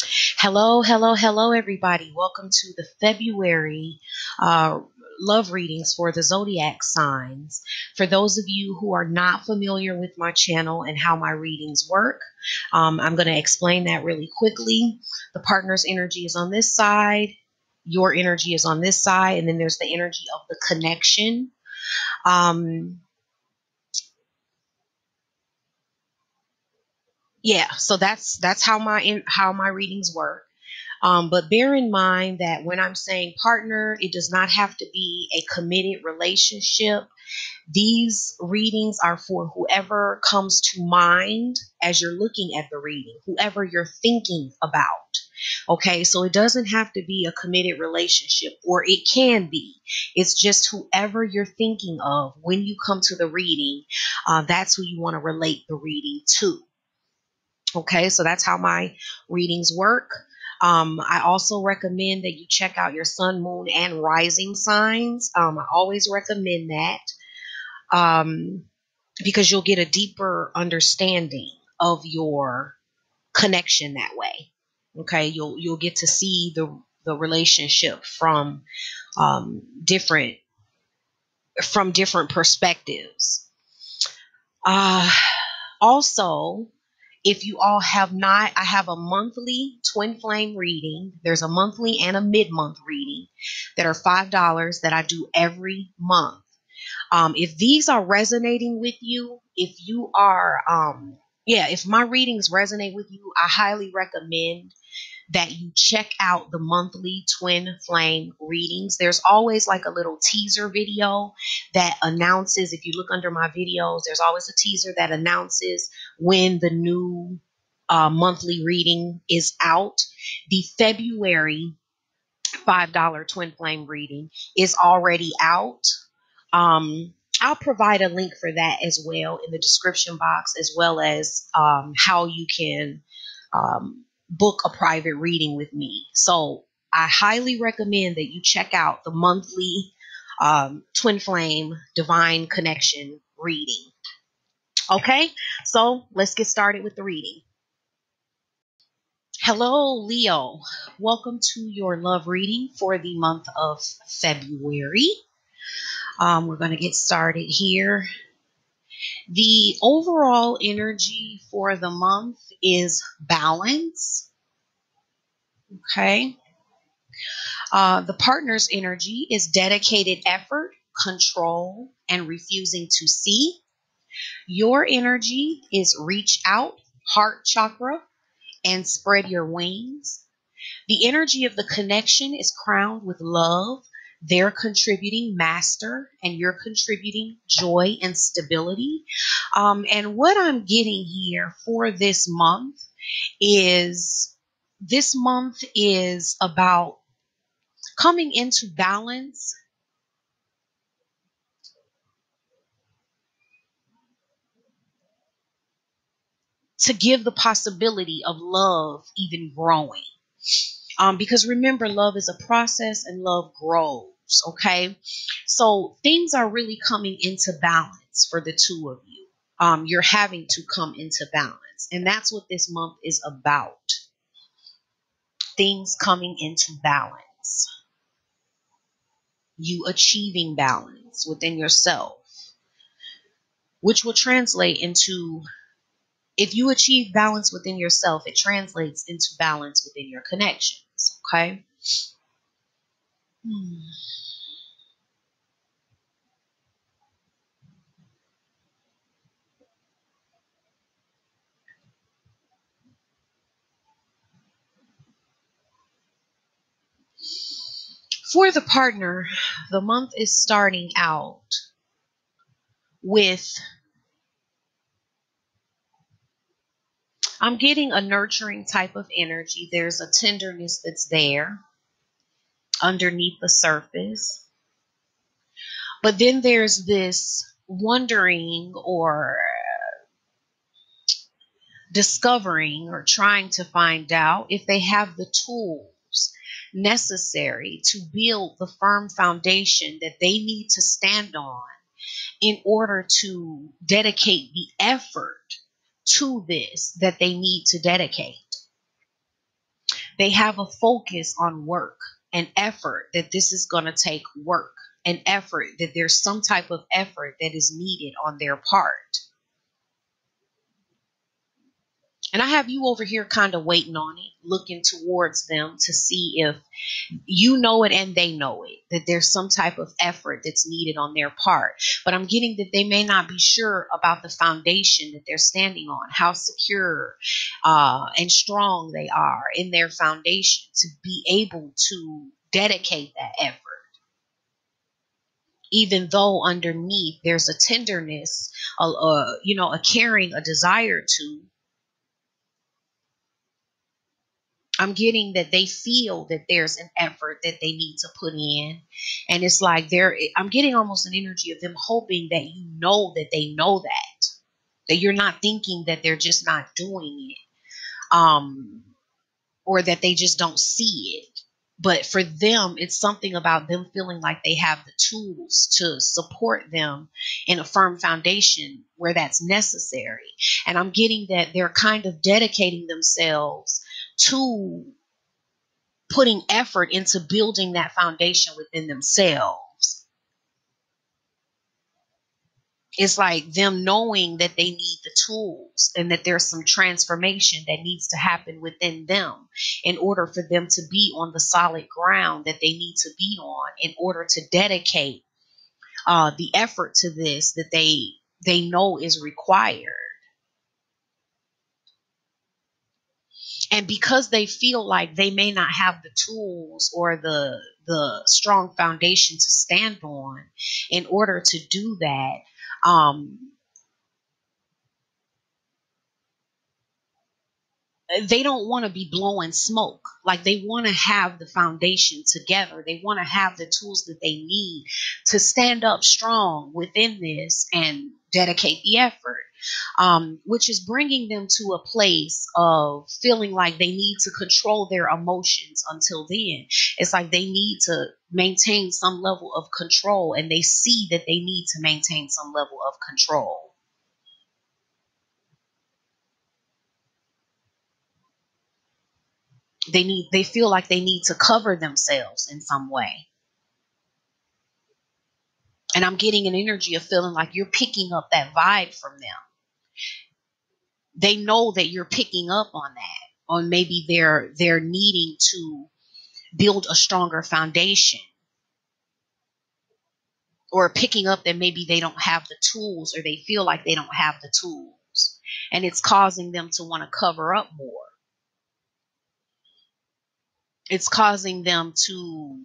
Hello, hello, hello, everybody. Welcome to the February love readings for the zodiac signs. For those of you who are not familiar with my channel and how my readings work, I'm going to explain that really quickly. The partner's energy is on this side, your energy is on this side, and then there's the energy of the connection. Um, yeah, so that's how my readings work. But bear in mind that when I'm saying partner, it does not have to be a committed relationship. These readings are for whoever comes to mind as you're looking at the reading, whoever you're thinking about. Okay, so it doesn't have to be a committed relationship, or it can be. It's just whoever you're thinking of when you come to the reading. That's who you want to relate the reading to. Okay, so that's how my readings work. I also recommend that you check out your sun, moon, and rising signs. I always recommend that um, because you'll get a deeper understanding of your connection that way. Okay, you'll get to see the relationship different from different perspectives. Uh, Also, if you all have not, I have a monthly twin flame reading. There's a monthly and a mid-month reading that are $5 that I do every month. If these are resonating with you, if you are, if my readings resonate with you, I highly recommend that you check out the monthly twin flame readings. There's always like a little teaser video that announces, if you look under my videos, there's always a teaser that announces when the new monthly reading is out. The February $5 twin flame reading is already out. I'll provide a link for that as well in the description box, as well as how you can book a private reading with me. So I highly recommend that you check out the monthly Twin Flame Divine Connection reading. Okay, so let's get started with the reading. Hello, Leo. Welcome to your love reading for the month of February. We're going to get started here. The overall energy for the month is balance. Okay. The partner's energy is dedicated effort, control, and refusing to see. Your energy is reach out, heart chakra, and spread your wings. The energy of the connection is crowned with love. They're contributing master, and you're contributing joy and stability. And what I'm getting here for is this month is about coming into balance to give the possibility of love even growing. Because remember, love is a process and love grows. Okay. So things are really coming into balance for the two of you. You're having to come into balance. And that's what this month is about. Things coming into balance. You achieving balance within yourself, which will translate into, if you achieve balance within yourself, it translates into balance within your connections. Okay. For the partner, the month is starting out with, I'm getting a nurturing type of energy. There's a tenderness that's there underneath the surface. But then there's this wondering or discovering or trying to find out if they have the tools necessary to build the firm foundation that they need to stand on in order to dedicate the effort to this that they need to dedicate. They have a focus on work and effort, that this is going to take work and effort, that there's some type of effort that is needed on their part. And I have you over here kind of waiting on it, looking towards them to see if you know it and they know it, that there's some type of effort that's needed on their part. But I'm getting that they may not be sure about the foundation that they're standing on, how secure and strong they are in their foundation to be able to dedicate that effort. Even though underneath there's a tenderness, a caring, a desire to. I'm getting that they feel that there's an effort that they need to put in. And it's like I'm getting almost an energy of them hoping that you know that they know that you're not thinking that they're just not doing it, or that they just don't see it. But for them, it's something about them feeling like they have the tools to support them in a firm foundation where that's necessary. And I'm getting that they're kind of dedicating themselves to putting effort into building that foundation within themselves. It's like them knowing that they need the tools and that there's some transformation that needs to happen within them in order for them to be on the solid ground that they need to be on, in order to dedicate the effort to this that they know is required. And because they feel like they may not have the tools or the strong foundation to stand on in order to do that, they don't want to be blowing smoke. Like, they want to have the foundation together. They want to have the tools that they need to stand up strong within this and dedicate the effort, which is bringing them to a place of feeling like they need to control their emotions until then. It's like they need to maintain some level of control, and they see that they need to maintain some level of control. They feel like they need to cover themselves in some way. And I'm getting an energy of feeling like you're picking up that vibe from them. They know that you're picking up on that, or maybe they're needing to build a stronger foundation, or picking up that maybe they don't have the tools, or they feel like they don't have the tools, and it's causing them to want to cover up more. It's causing them to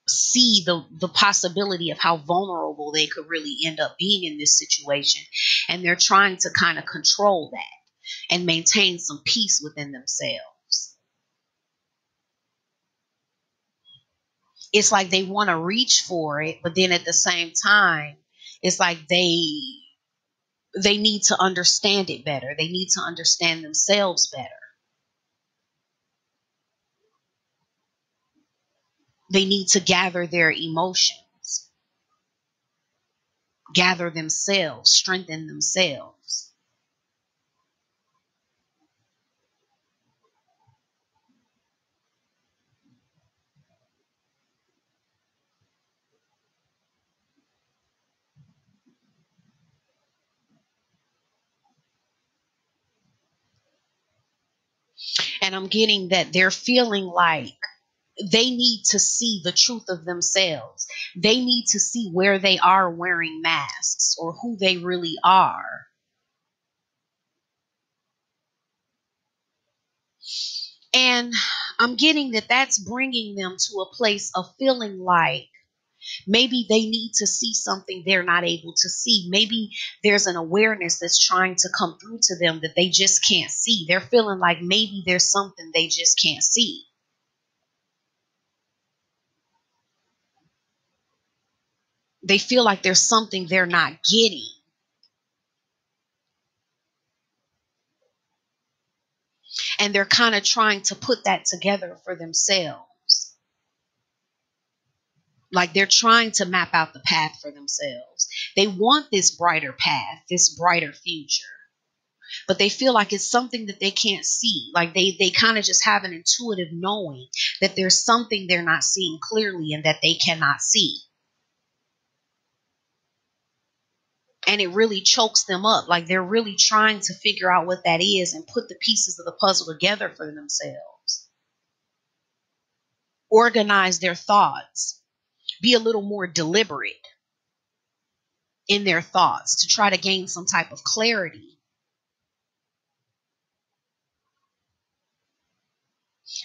see the possibility of how vulnerable they could really end up being in this situation, and they're trying to kind of control that and maintain some peace within themselves. It's like they want to reach for it, but then at the same time, it's like they need to understand it better. They need to understand themselves better. They need to gather their emotions, gather themselves, strengthen themselves. And I'm getting that they're feeling like they need to see the truth of themselves. They need to see where they are wearing masks, or who they really are. And I'm getting that that's bringing them to a place of feeling like maybe they need to see something they're not able to see. Maybe there's an awareness that's trying to come through to them that they just can't see. They're feeling like maybe there's something they just can't see. They feel like there's something they're not getting. And they're kind of trying to put that together for themselves. Like, they're trying to map out the path for themselves. They want this brighter path, this brighter future. but they feel like it's something that they can't see. Like they kind of just have an intuitive knowing that there's something they're not seeing clearly and that they cannot see. And it really chokes them up. Like they're really trying to figure out what that is and put the pieces of the puzzle together for themselves. Organize their thoughts. Be a little more deliberate in their thoughts to try to gain some type of clarity.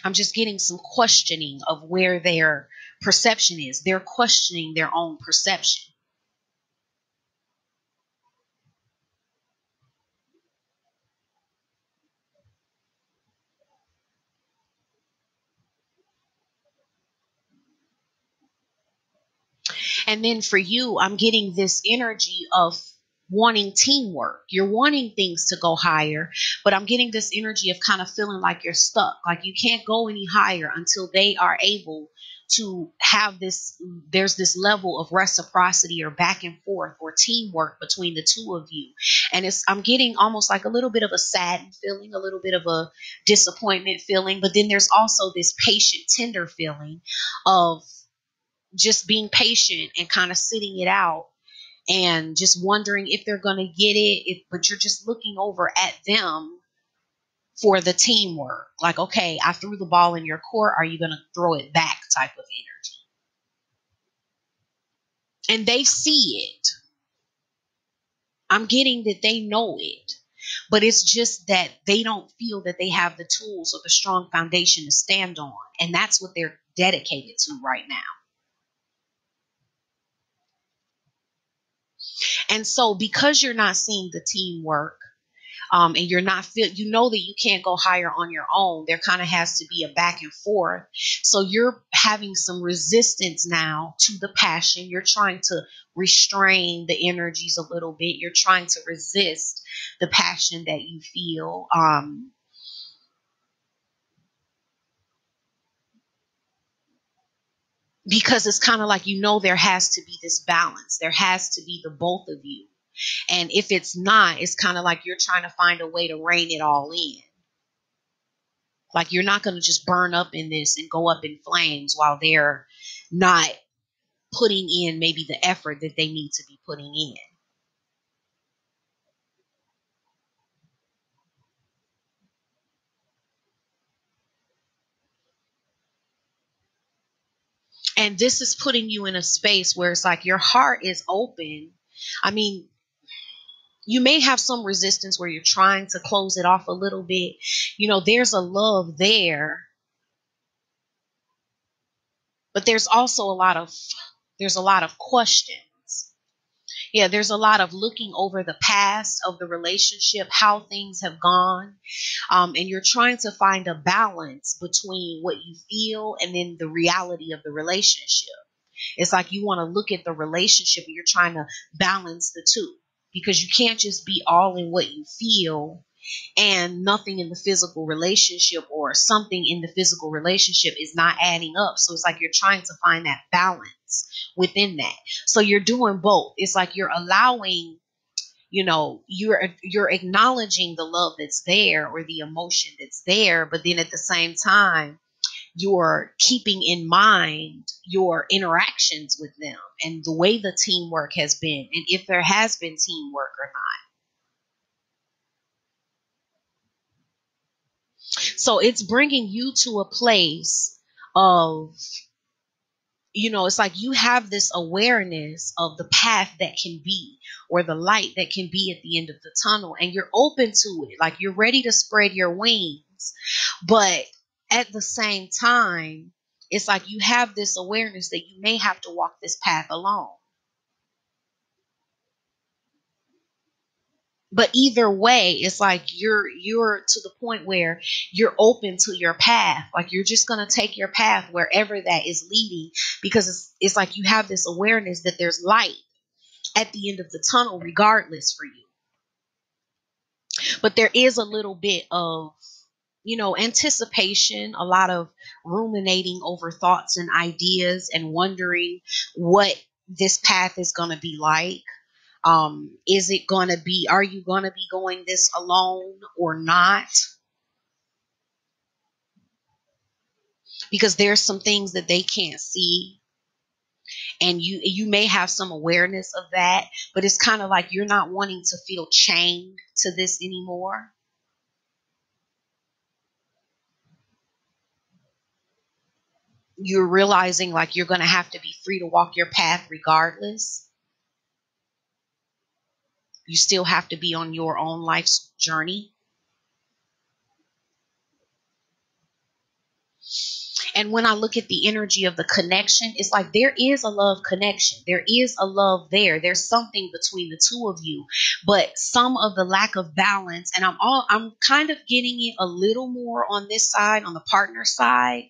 I'm just getting some questioning of where their perception is. They're questioning their own perception. And then for you, I'm getting this energy of wanting teamwork. You're wanting things to go higher, but I'm getting this energy of kind of feeling like you're stuck. Like you can't go any higher until they are able to have this. There's this level of reciprocity or back and forth or teamwork between the two of you. And I'm getting almost like a little bit of a saddened feeling, a little bit of a disappointment feeling, but then there's also this patient, tender feeling of just being patient and kind of sitting it out and just wondering if they're going to get it. But you're just looking over at them for the teamwork. Like, okay, I threw the ball in your court. Are you going to throw it back type of energy? And they see it. I'm getting that they know it. But it's just that they don't feel that they have the tools or the strong foundation to stand on. And that's what they're dedicated to right now. And so because you're not seeing the teamwork, and you're not you know that you can't go higher on your own, there kind of has to be a back and forth. So you're having some resistance now to the passion. You're trying to restrain the energies a little bit. You're trying to resist the passion that you feel. Because it's kind of like, there has to be this balance. There has to be the both of you. And if it's not, it's kind of like you're trying to find a way to rein it all in. Like you're not going to just burn up in this and go up in flames while they're not putting in maybe the effort that they need to be putting in. And this is putting you in a space where it's like your heart is open. I mean, you may have some resistance where you're trying to close it off a little bit. There's a love there, but there's also there's a lot of questions. Yeah, there's a lot of looking over the past of the relationship, how things have gone. And you're trying to find a balance between what you feel and then the reality of the relationship. It's like you want to look at the relationship and you're trying to balance the two, because you can't just be all in what you feel and nothing in the physical relationship, or something in the physical relationship is not adding up. So it's like you're trying to find that balance within that. So you're doing both. It's like you're allowing, you're acknowledging the love that's there or the emotion that's there, but then at the same time, you're keeping in mind your interactions with them and the way the teamwork has been, and if there has been teamwork or not. So it's bringing you to a place of, it's like you have this awareness of the path that can be, or the light that can be at the end of the tunnel, and you're open to it. Like you're ready to spread your wings. But at the same time, it's like you have this awareness that you may have to walk this path alone. But either way, it's like you're to the point where you're open to your path. Like you're just going to take your path wherever that is leading, because it's like you have this awareness that there's light at the end of the tunnel regardless for you. But there is a little bit of, anticipation, a lot of ruminating over thoughts and ideas and wondering what this path is going to be like. Is it going to be, are you going to be going this alone or not? Because there's some things that they can't see, and you may have some awareness of that, but it's kind of like you're not wanting to feel chained to this anymore. You're realizing like you're going to have to be free to walk your path regardless. You still have to be on your own life's journey. And when I look at the energy of the connection, it's like there is a love connection. There is a love there. There's something between the two of you. But some of the lack of balance, and I'm kind of getting it a little more on this side, on the partner side.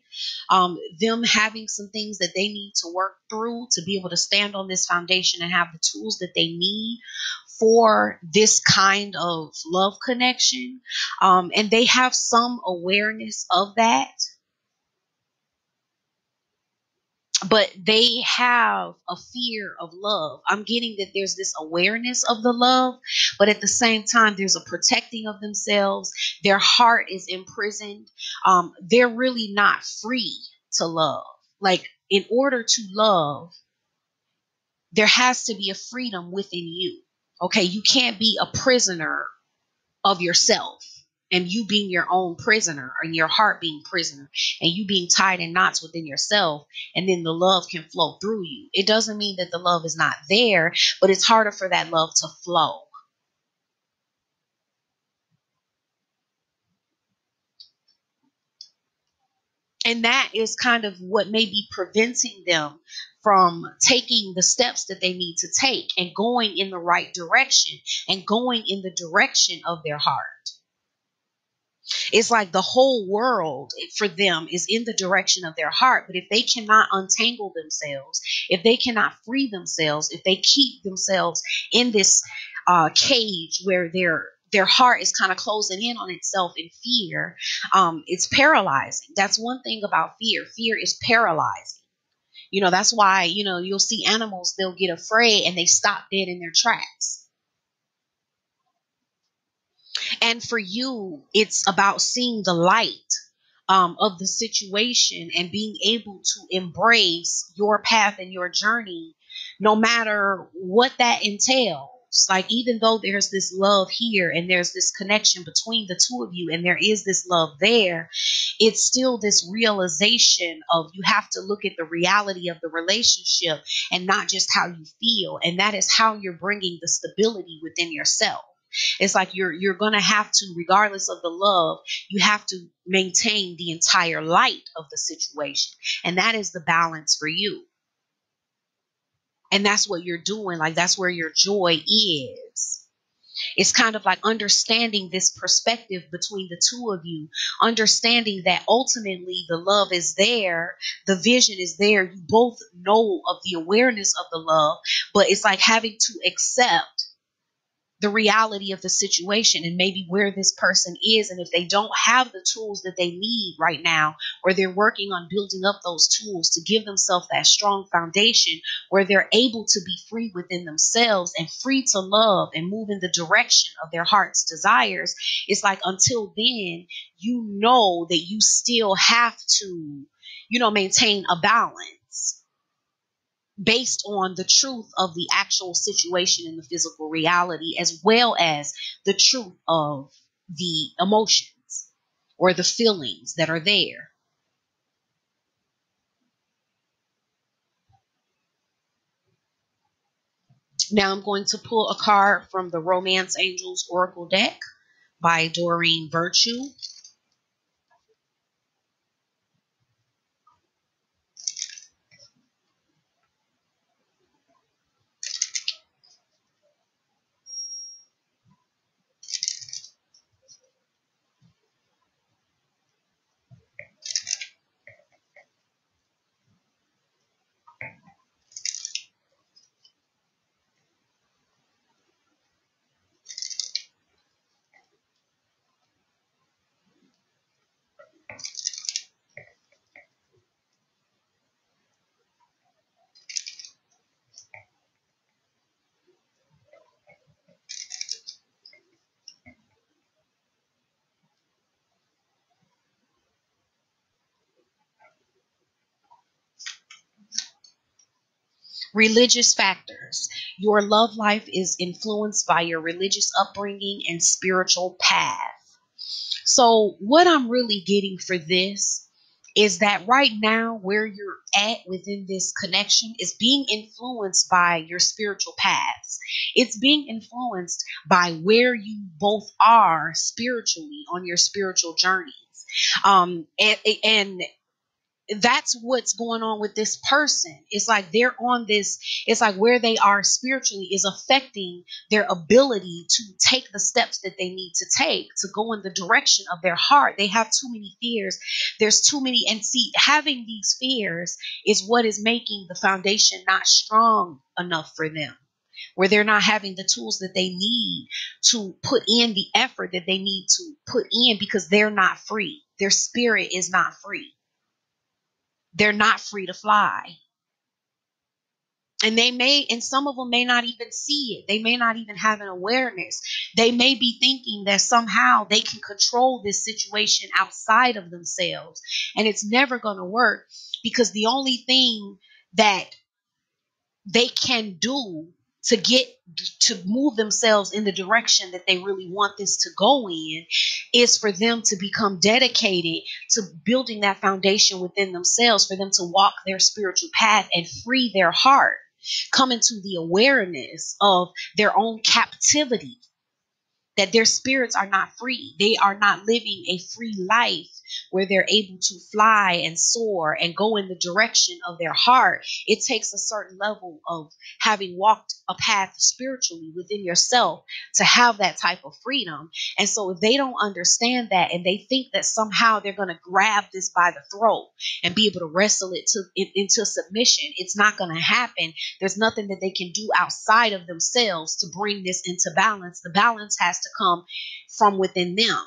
Them having some things that they need to work through to be able to stand on this foundation and have the tools that they need for this kind of love connection. And they have some awareness of that, but they have a fear of love. I'm getting that there's this awareness of the love, but at the same time, there's a protecting of themselves. Their heart is imprisoned. They're really not free to love. Like, in order to love, there has to be a freedom within you. Okay, you can't be a prisoner of yourself, and you being your own prisoner, and your heart being prisoner, and you being tied in knots within yourself, and then the love can flow through you. It doesn't mean that the love is not there, but it's harder for that love to flow. And that is kind of what may be preventing them from taking the steps that they need to take and going in the right direction and going in the direction of their heart. It's like the whole world for them is in the direction of their heart. But if they cannot untangle themselves, if they cannot free themselves, if they keep themselves in this cage where their heart is kind of closing in on itself in fear, it's paralyzing. That's one thing about fear. Fear is paralyzing. That's why, you'll see animals, they'll get afraid and they stop dead in their tracks. And for you, it's about seeing the light of the situation and being able to embrace your path and your journey, no matter what that entails. Like, even though there's this love here and there's this connection between the two of you and there is this love there, it's still this realization of you have to look at the reality of the relationship and not just how you feel. And that is how you're bringing the stability within yourself. It's like you're going to have to, regardless of the love, you have to maintain the entire light of the situation. And that is the balance for you. And that's what you're doing. Like, that's where your joy is. It's kind of like understanding this perspective between the two of you, understanding that ultimately the love is there, the vision is there. You both know of the awareness of the love, but it's like having to accept the reality of the situation and maybe where this person is. And if they don't have the tools that they need right now, or they're working on building up those tools to give themselves that strong foundation where they're able to be free within themselves and free to love and move in the direction of their heart's desires, it's like until then, that you still have to, maintain a balance based on the truth of the actual situation and the physical reality, as well as the truth of the emotions or the feelings that are there. Now I'm going to pull a card from the Romance Angels Oracle deck by Doreen Virtue. Religious factors. Your love life is influenced by your religious upbringing and spiritual path. So, what I'm really getting for this is that right now, where you're at within this connection is being influenced by your spiritual paths. It's being influenced by where you both are spiritually on your spiritual journeys. And that's what's going on with this person. It's like they're on this, it's like where they are spiritually is affecting their ability to take the steps that they need to take to go in the direction of their heart. They have too many fears. There's too many. And see, having these fears is what is making the foundation not strong enough for them, where they're not having the tools that they need to put in the effort that they need to put in because they're not free. Their spirit is not free. They're not free to fly. And some of them may not even see it. They may not even have an awareness. They may be thinking that somehow they can control this situation outside of themselves. And it's never going to work because the only thing that they can do to move themselves in the direction that they really want this to go in is for them to become dedicated to building that foundation within themselves, for them to walk their spiritual path and free their heart, come into the awareness of their own captivity, that their spirits are not free. They are not living a free life where they're able to fly and soar and go in the direction of their heart. It takes a certain level of having walked a path spiritually within yourself to have that type of freedom. And so if they don't understand that and they think that somehow they're going to grab this by the throat and be able to wrestle it into submission, it's not going to happen. There's nothing that they can do outside of themselves to bring this into balance. The balance has to come from within them.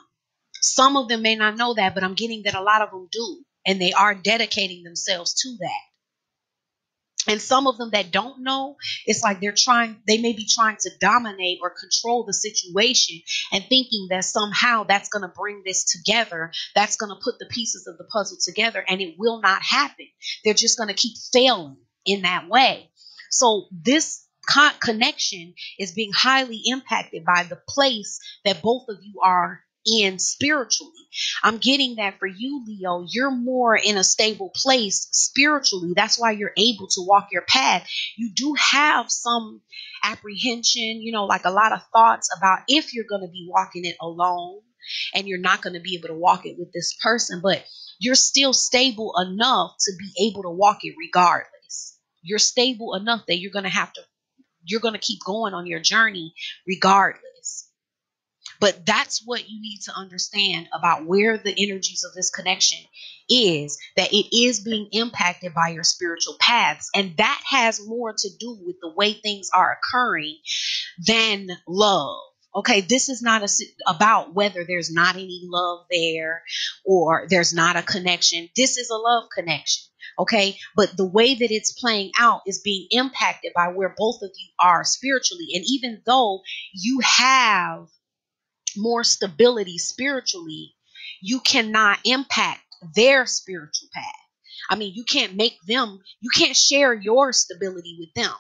Some of them may not know that, but I'm getting that a lot of them do, and they are dedicating themselves to that. And some of them that don't know, it's like they may be trying to dominate or control the situation and thinking that somehow that's going to bring this together. That's going to put the pieces of the puzzle together, and it will not happen. They're just going to keep failing in that way. So this connection is being highly impacted by the place that both of you are in spiritually. I'm getting that for you, Leo. You're more in a stable place spiritually. That's why you're able to walk your path. You do have some apprehension, like a lot of thoughts about if you're going to be walking it alone and you're not going to be able to walk it with this person, but you're still stable enough to be able to walk it regardless. You're stable enough that you're going to keep going on your journey regardless. But that's what you need to understand about where the energies of this connection is, that it is being impacted by your spiritual paths. And that has more to do with the way things are occurring than love. Okay, this is not about whether there's not any love there or there's not a connection. This is a love connection. Okay, but the way that it's playing out is being impacted by where both of you are spiritually. And even though you have more stability spiritually, you cannot impact their spiritual path. I mean, you can't share your stability with them.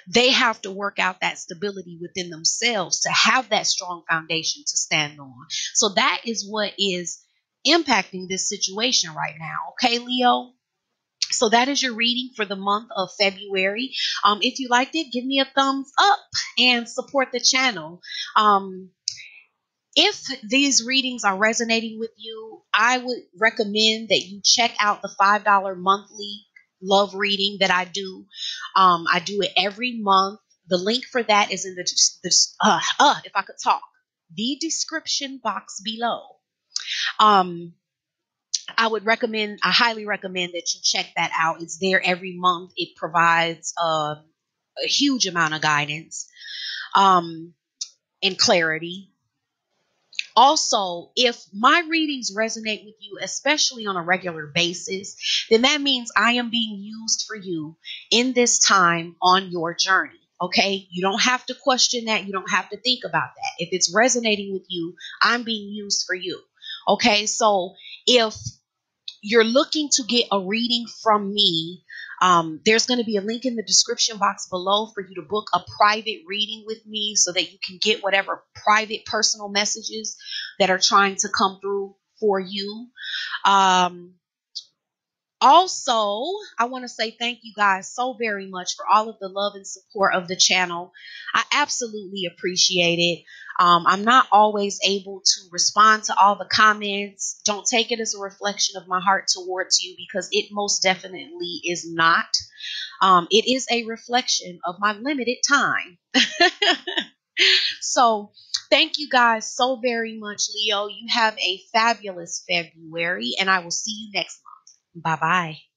They have to work out that stability within themselves to have that strong foundation to stand on. So that is what is impacting this situation right now. Okay, Leo? So that is your reading for the month of February. If you liked it, give me a thumbs up and support the channel. If these readings are resonating with you, I would recommend that you check out the $5 monthly love reading that I do. I do it every month. The link for that is in if I could talk, the description box below. I highly recommend that you check that out. It's there every month. It provides a huge amount of guidance and clarity. Also, if my readings resonate with you, especially on a regular basis, then that means I am being used for you in this time on your journey. Okay? You don't have to question that. You don't have to think about that. If it's resonating with you, I'm being used for you. Okay? So if you're looking to get a reading from me, There's going to be a link in the description box below for you to book a private reading with me so that you can get whatever private personal messages that are trying to come through for you. Um, Also, I want to say thank you guys so very much for all of the love and support of the channel. I absolutely appreciate it. I'm not always able to respond to all the comments. Don't take it as a reflection of my heart towards you, because it most definitely is not. It is a reflection of my limited time. So, thank you guys so very much, Leo. You have a fabulous February, and I will see you next month. Bye bye.